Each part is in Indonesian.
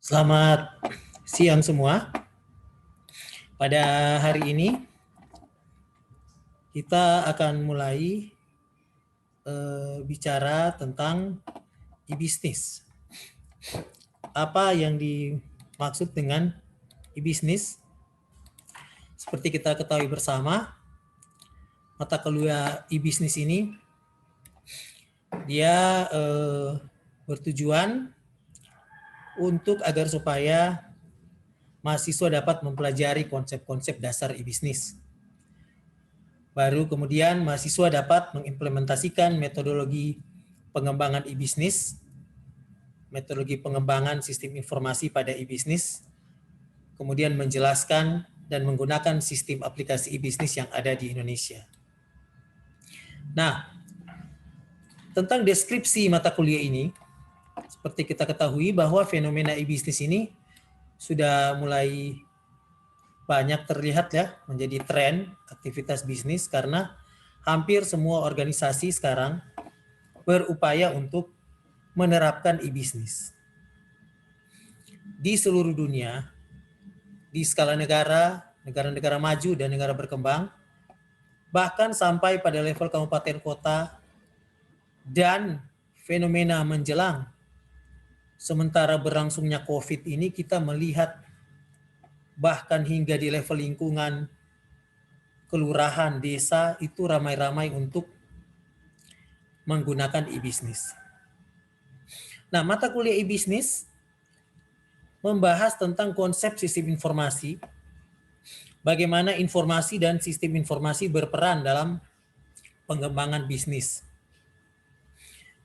Selamat siang semua. Pada hari ini kita akan mulai bicara tentang e-bisnis. Apa yang dimaksud dengan e-bisnis? Seperti kita ketahui bersama, mata kuliah e-bisnis ini dia bertujuan untuk agar supaya mahasiswa dapat mempelajari konsep-konsep dasar e-bisnis. Baru kemudian mahasiswa dapat mengimplementasikan metodologi pengembangan e-bisnis, metodologi pengembangan sistem informasi pada e-bisnis, kemudian menjelaskan dan menggunakan sistem aplikasi e-bisnis yang ada di Indonesia. Nah, tentang deskripsi mata kuliah ini, seperti kita ketahui bahwa fenomena e-bisnis ini sudah mulai banyak terlihat ya menjadi tren aktivitas bisnis karena hampir semua organisasi sekarang berupaya untuk menerapkan e-bisnis. Di seluruh dunia, di skala negara, negara-negara maju dan negara berkembang, bahkan sampai pada level kabupaten kota dan fenomena menjelang sementara berlangsungnya COVID ini kita melihat bahkan hingga di level lingkungan, kelurahan, desa itu ramai-ramai untuk menggunakan e-bisnis. Nah, mata kuliah e-bisnis membahas tentang konsep sistem informasi, bagaimana informasi dan sistem informasi berperan dalam pengembangan bisnis.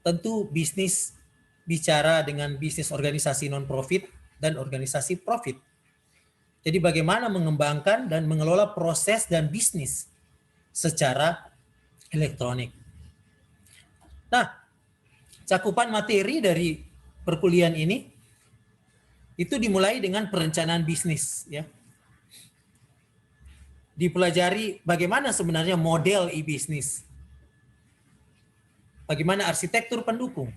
Tentu bisnis bicara dengan bisnis organisasi non-profit dan organisasi profit. Jadi bagaimana mengembangkan dan mengelola proses dan bisnis secara elektronik. Nah, cakupan materi dari perkuliahan ini itu dimulai dengan perencanaan bisnis, ya. Dipelajari bagaimana sebenarnya model e-bisnis, bagaimana arsitektur pendukung,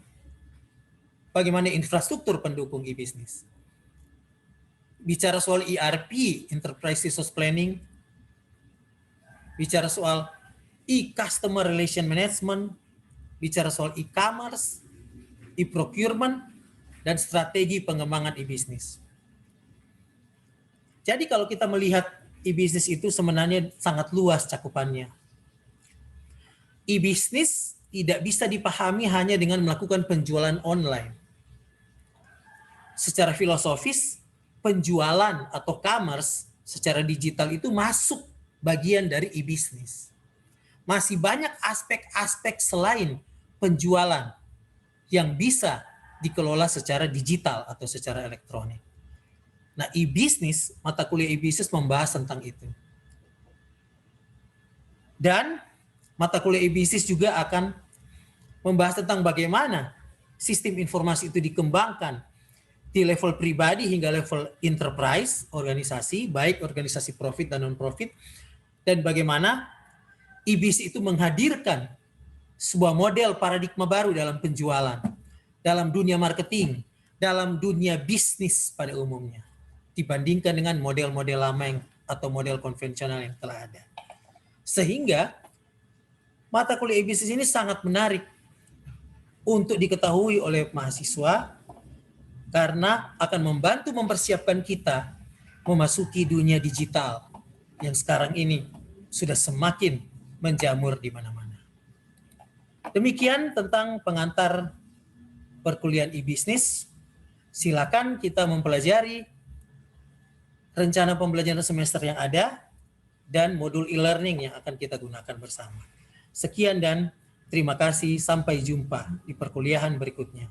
bagaimana infrastruktur pendukung e-bisnis. Bicara soal ERP, Enterprise Resource Planning, bicara soal e-customer relation management, bicara soal e-commerce, e-procurement, dan strategi pengembangan e-bisnis. Jadi kalau kita melihat e-bisnis itu sebenarnya sangat luas cakupannya. E-bisnis tidak bisa dipahami hanya dengan melakukan penjualan online. Secara filosofis, penjualan atau commerce secara digital itu masuk bagian dari e-bisnis. Masih banyak aspek-aspek selain penjualan yang bisa dikelola secara digital atau secara elektronik. Nah, e-bisnis, mata kuliah e-bisnis membahas tentang itu. Dan mata kuliah e-bisnis juga akan membahas tentang bagaimana sistem informasi itu dikembangkan di level pribadi hingga level enterprise, organisasi, baik organisasi profit dan non-profit, dan bagaimana e-bisnis itu menghadirkan sebuah model paradigma baru dalam penjualan, dalam dunia marketing, dalam dunia bisnis pada umumnya, dibandingkan dengan model-model lama yang, atau model konvensional yang telah ada. Sehingga mata kuliah e-bisnis ini sangat menarik untuk diketahui oleh mahasiswa karena akan membantu mempersiapkan kita memasuki dunia digital yang sekarang ini sudah semakin menjamur di mana-mana. Demikian tentang pengantar perkuliahan e-bisnis. Silakan kita mempelajari rencana pembelajaran semester yang ada dan modul e-learning yang akan kita gunakan bersama. Sekian dan terima kasih. Sampai jumpa di perkuliahan berikutnya.